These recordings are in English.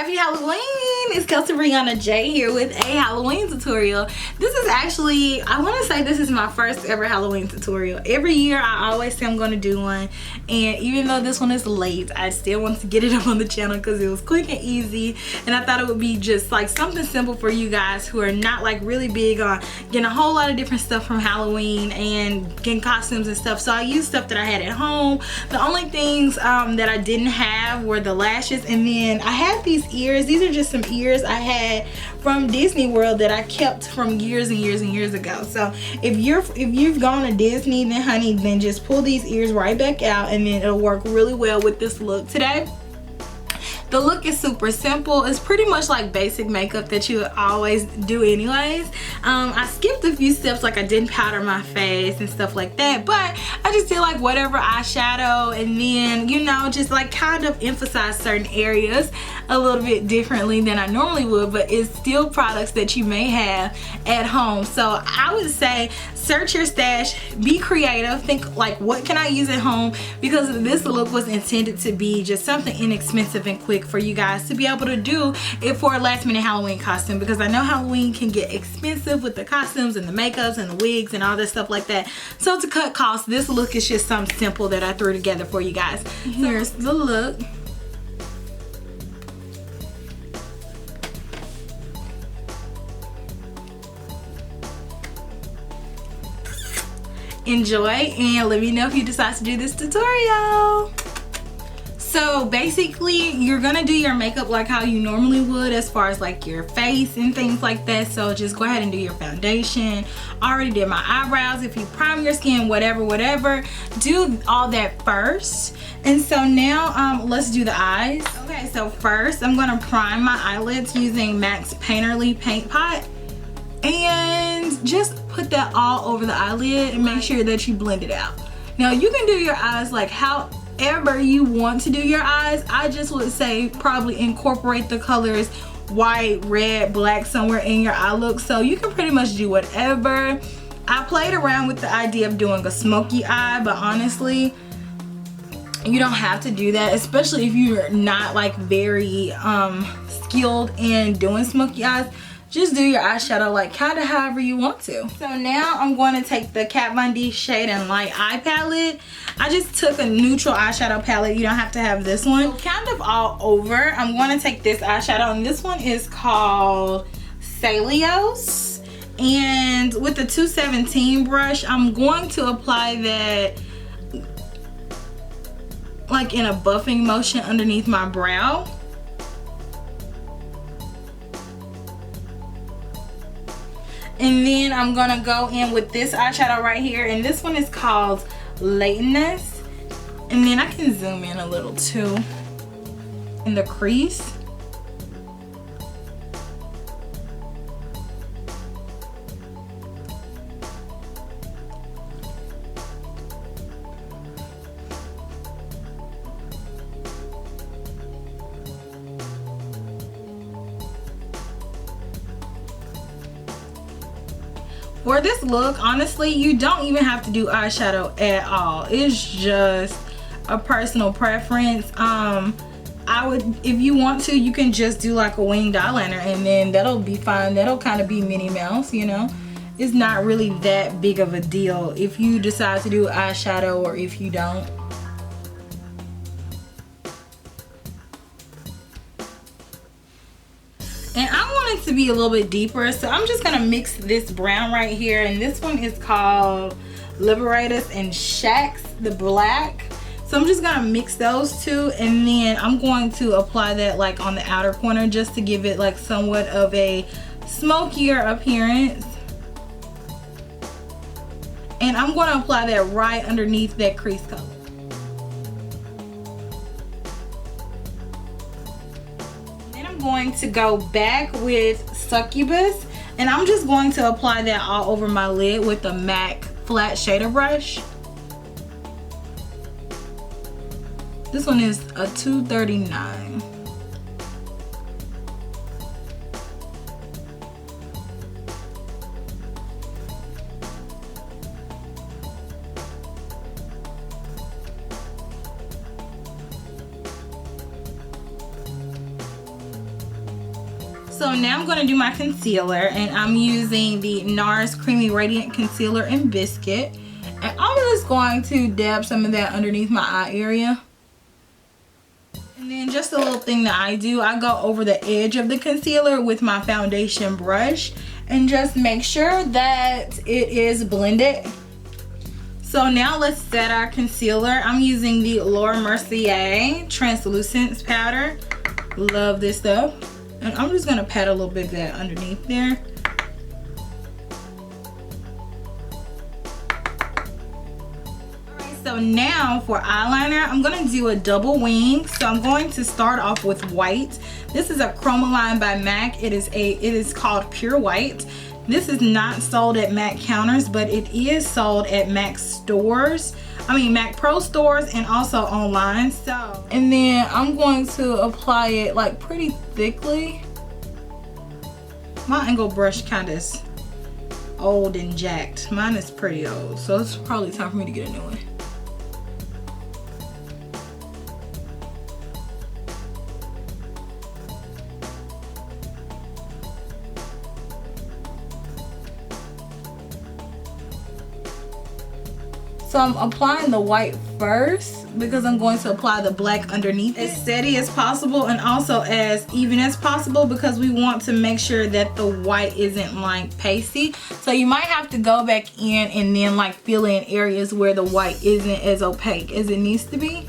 Happy Halloween! It's KelseeBrianaJai here with a Halloween tutorial. This is actually, I want to say this is my first ever Halloween tutorial. Every year I always say I'm going to do one, and even though this one is late, I still want to get it up on the channel because it was quick and easy, and I thought it would be just like something simple for you guys who are not like really big on getting a whole lot of different stuff from Halloween and getting costumes and stuff. So I used stuff that I had at home. The only things that I didn't have were the lashes, and then I had these ears. These are just some ears I had from Disney World that I kept from years and years and years ago. So if you've gone to Disney, then honey, then just pull these ears right back out, and then it'll work really well with this look today. The look is super simple. It's pretty much like basic makeup that you always do anyways. I skipped a few steps, like I didn't powder my face and stuff like that, but I just did like whatever eyeshadow, and then, you know, just like kind of emphasize certain areas a little bit differently than I normally would, but it's still products that you may have at home. So I would say search your stash, be creative, think like, what can I use at home? Because this look was intended to be just something inexpensive and quick for you guys to be able to do it for a last minute Halloween costume, because I know Halloween can get expensive with the costumes and the makeups and the wigs and all this stuff like that. So to cut costs, this look is just something simple that I threw together for you guys. Here's the look. Enjoy, and let me know if you decide to do this tutorial. So basically you're gonna do your makeup like how you normally would, as far as like your face and things like that. So just go ahead and do your foundation. I already did my eyebrows. If you prime your skin, whatever, do all that first. And so now let's do the eyes. Okay, so first I'm gonna prime my eyelids using MAC's Painterly Paint Pot, and just put that all over the eyelid and make sure that you blend it out. Now you can do your eyes like however you want to do your eyes. I just would say probably incorporate the colors white, red, black somewhere in your eye look. So you can pretty much do whatever. I played around with the idea of doing a smoky eye, but honestly you don't have to do that, especially if you're not like very skilled in doing smoky eyes. Just do your eyeshadow like kind of however you want to. So now I'm going to take the Kat Von D Shade and Light Eye Palette. I just took a neutral eyeshadow palette. You don't have to have this one. So kind of all over, I'm going to take this eyeshadow, and this one is called Celios. And with the 217 brush, I'm going to apply that like in a buffing motion underneath my brow. And then I'm gonna go in with this eyeshadow right here, and this one is called Lateness. And then I can zoom in a little too in the crease. For this look, honestly, you don't even have to do eyeshadow at all. It's just a personal preference. I would, if you want to, you can just do like a winged eyeliner, and then that'll be fine. That'll kind of be Minnie Mouse, you know. It's not really that big of a deal if you decide to do eyeshadow or if you don't. And I want it to be a little bit deeper, so I'm just gonna mix this brown right here, and this one is called Liberatus and Shacks, the black. So I'm just gonna mix those two, and then I'm going to apply that like on the outer corner just to give it like somewhat of a smokier appearance. And I'm gonna apply that right underneath that crease color. Going to go back with Succubus, and I'm just going to apply that all over my lid with the MAC flat shader brush. This one is a 239. So now I'm going to do my concealer, and I'm using the NARS Creamy Radiant Concealer in Biscuit. And I'm just going to dab some of that underneath my eye area. And then just a little thing that I do, I go over the edge of the concealer with my foundation brush and just make sure that it is blended. So now let's set our concealer. I'm using the Laura Mercier Translucence Powder. Love this stuff. And I'm just gonna pat a little bit of that underneath there. So now for eyeliner, I'm going to do a double wing. So I'm going to start off with white. This is a Chromaline by MAC. It is called Pure White. This is not sold at MAC counters, but it is sold at MAC stores. I mean MAC Pro stores and also online. So, and then I'm going to apply it like pretty thickly. My angle brush kind of is old and jacked. Mine is pretty old, so it's probably time for me to get a new one. So I'm applying the white first because I'm going to apply the black underneath it. As steady as possible and also as even as possible because we want to make sure that the white isn't like pasty. So you might have to go back in and then like fill in areas where the white isn't as opaque as it needs to be.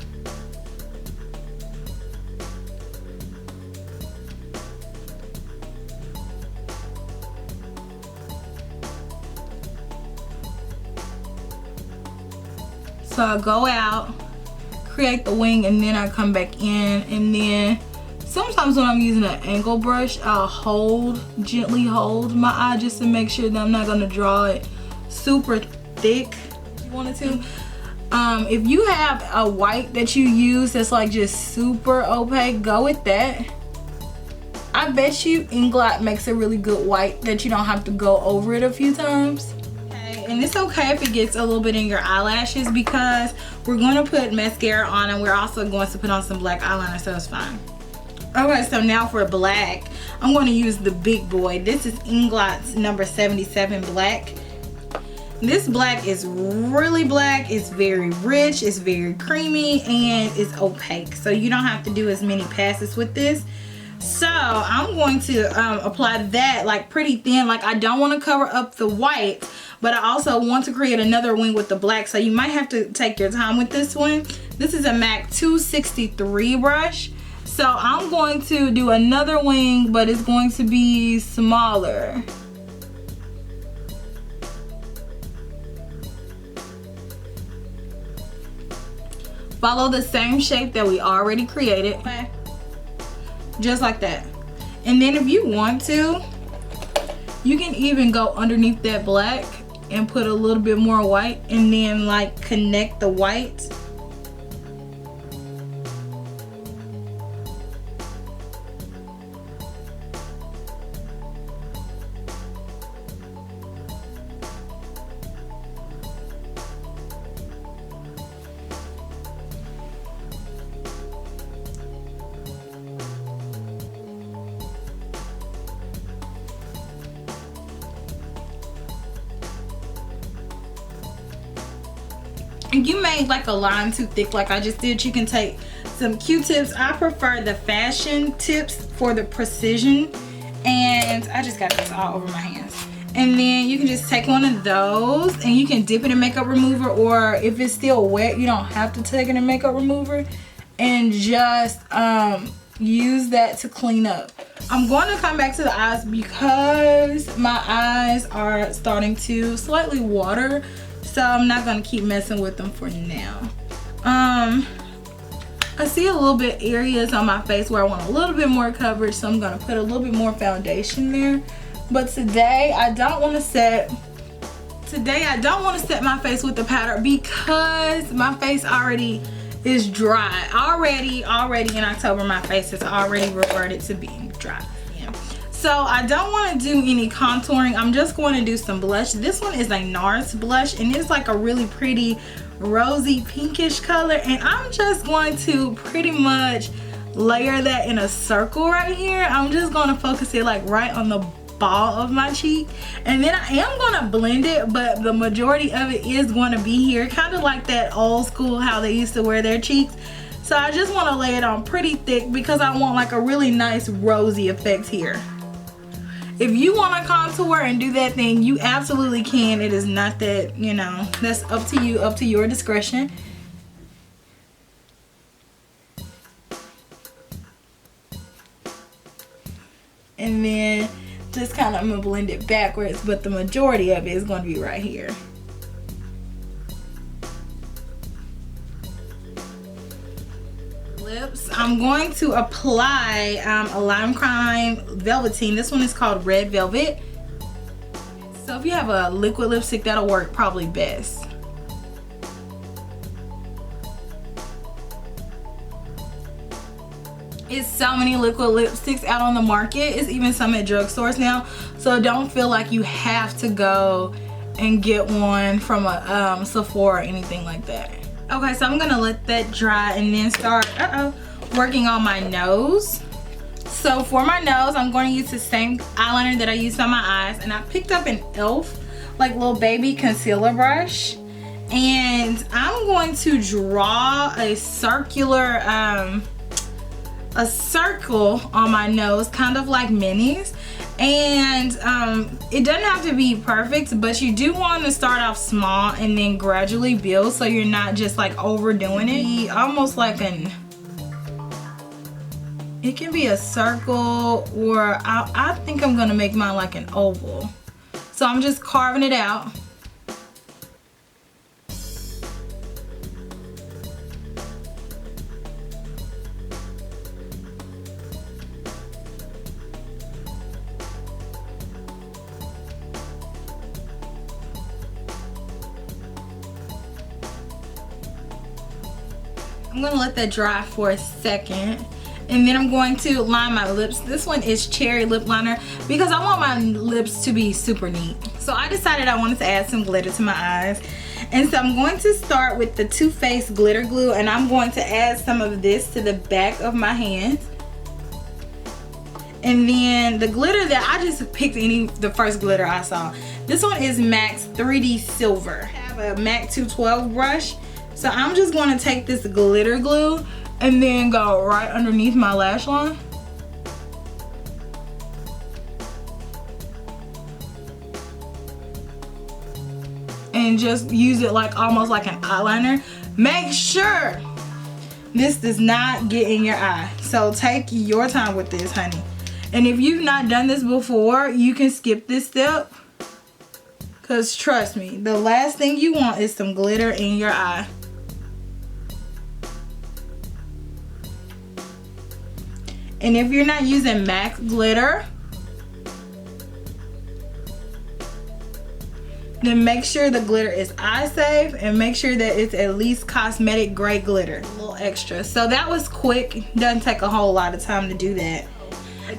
So I go out, create the wing, and then I come back in, and then sometimes when I'm using an angle brush, I'll gently hold my eye just to make sure that I'm not gonna draw it super thick if you wanted to. If you have a white that you use that's like just super opaque, go with that. I bet you Inglot makes a really good white that you don't have to go over it a few times. And it's okay if it gets a little bit in your eyelashes because we're going to put mascara on and we're also going to put on some black eyeliner, so it's fine. Okay, so now for black, I'm going to use the big boy. This is Inglot's number 77 black. This black is really black. It's very rich, it's very creamy, and it's opaque. So you don't have to do as many passes with this. So I'm going to apply that like pretty thin. Like I don't want to cover up the white, but I also want to create another wing with the black. So you might have to take your time with this one. This is a MAC 263 brush. So I'm going to do another wing, but it's going to be smaller. Follow the same shape that we already created. Okay. Just like that. And then if you want to, you can even go underneath that black and put a little bit more white and then like connect the white. And you made like a line too thick like I just did, you can take some Q-tips. I prefer the fashion tips for the precision, and I just got this all over my hands. And then you can just take one of those and you can dip it in makeup remover, or if it's still wet you don't have to take it in makeup remover, and just use that to clean up. I'm going to come back to the eyes because my eyes are starting to slightly water. So I'm not going to keep messing with them for now. I see a little bit areas on my face where I want a little bit more coverage, so I'm going to put a little bit more foundation there. But today I don't want to set my face with the powder because my face already is dry. Already in October my face has already reverted to being dry. So I don't want to do any contouring. I'm just going to do some blush. This one is a NARS blush and it's like a really pretty rosy pinkish color, and I'm just going to pretty much layer that in a circle right here. I'm just gonna focus it like right on the ball of my cheek, and then I am gonna blend it, but the majority of it is going to be here, kind of like that old school how they used to wear their cheeks. So I just want to lay it on pretty thick because I want like a really nice rosy effect here. If you want to contour and do that thing, you absolutely can. It is not that, you know, that's up to you, up to your discretion. And then just kind of, I'm gonna blend it backwards, but the majority of it is going to be right here. Lips, I'm going to apply a Lime Crime Velveteen. This one is called Red Velvet. So if you have a liquid lipstick, that'll work probably best. It's so many liquid lipsticks out on the market. It's even some at drugstores now. So don't feel like you have to go and get one from a Sephora or anything like that. Okay, so I'm gonna let that dry and then start working on my nose. So for my nose, I'm going to use the same eyeliner that I used on my eyes, and I picked up an e.l.f. like little baby concealer brush, and I'm going to draw a circular a circle on my nose, kind of like Minnie's. And it doesn't have to be perfect, but you do want to start off small and then gradually build, so you're not just like overdoing it. Almost like it can be a circle, or I think I'm gonna make mine like an oval. So I'm just carving it out. I'm gonna let that dry for a second, and then I'm going to line my lips. This one is Cherry Lip Liner because I want my lips to be super neat. So I decided I wanted to add some glitter to my eyes, and so I'm going to start with the Too Faced glitter glue, and I'm going to add some of this to the back of my hands. And then the glitter that I just picked, the first glitter I saw. This one is MAC's 3D Silver. I have a MAC 212 brush. So I'm just going to take this glitter glue and then go right underneath my lash line. And just use it like almost like an eyeliner. Make sure this does not get in your eye. So take your time with this, honey. And if you've not done this before, you can skip this step. Because trust me, the last thing you want is some glitter in your eye. And if you're not using MAC glitter, then make sure the glitter is eye safe, and make sure that it's at least cosmetic grade glitter. A little extra. So that was quick. Doesn't take a whole lot of time to do that.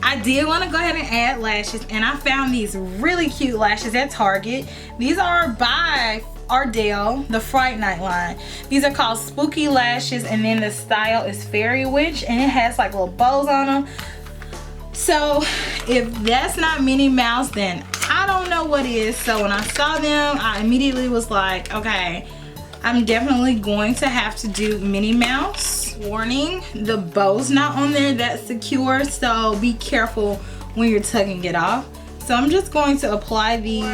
I did want to go ahead and add lashes, and I found these really cute lashes at Target. These are by Ardell, the Fright Night line. These are called Spooky Lashes, and then the style is Fairy Witch, and it has like little bows on them. So if that's not Minnie Mouse, then I don't know what is. So when I saw them, I immediately was like, okay, I'm definitely going to have to do Minnie Mouse. Warning, the bow's not on there that's secure, so be careful when you're tugging it off. So I'm just going to apply these,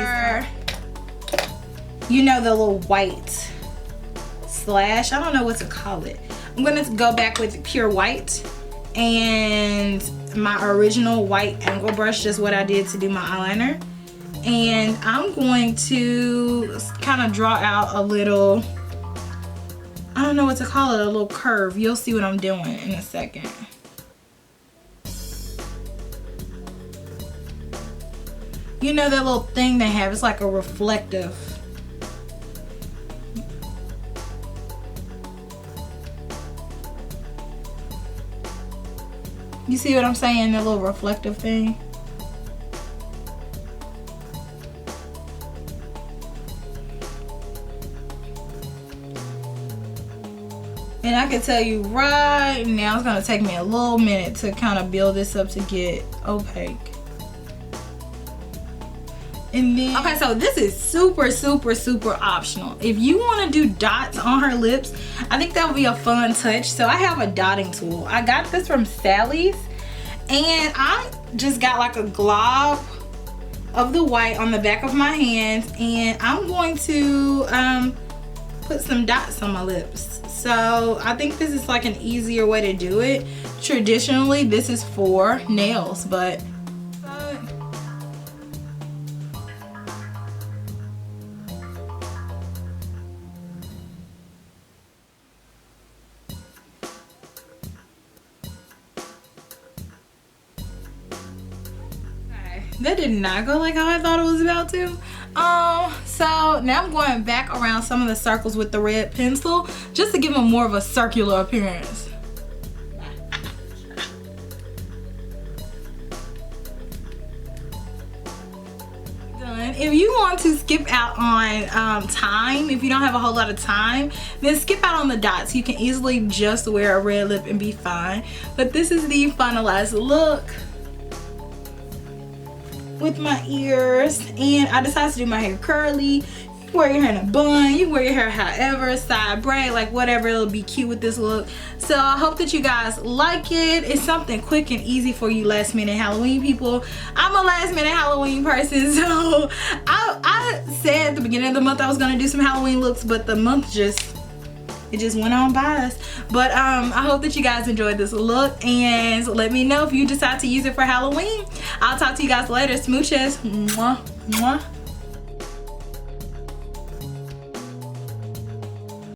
you know, the little white slash, I don't know what to call it. I'm gonna go back with pure white and my original white angle brush, just what I did to do my eyeliner. And I'm going to kind of draw out a little, I don't know what to call it, a little curve. You'll see what I'm doing in a second. You know that little thing they have, it's like a reflective. You see what I'm saying, that little reflective thing? And I can tell you right now, it's gonna take me a little minute to kind of build this up to get opaque. And then, okay, so this is super, super, super optional. If you want to do dots on her lips, I think that would be a fun touch. So I have a dotting tool. I got this from Sally's, and I just got like a glob of the white on the back of my hands, and I'm going to put some dots on my lips. So I think this is like an easier way to do it. Traditionally, this is for nails, but that did not go like how I thought it was about to. So now I'm going back around some of the circles with the red pencil just to give them more of a circular appearance. If you want to skip out on time, if you don't have a whole lot of time, then skip out on the dots. You can easily just wear a red lip and be fine. But this is the finalized look with my ears, and I decided to do my hair curly. You can wear your hair in a bun, you can wear your hair however, side braid, like whatever, it'll be cute with this look. So I hope that you guys like it. It's something quick and easy for you last minute Halloween people. I'm a last minute Halloween person, so I said at the beginning of the month I was gonna do some Halloween looks, but the month just went on by us. But I hope that you guys enjoyed this look, and let me know if you decide to use it for Halloween. I'll talk to you guys later. Smooches. Mwah, mwah.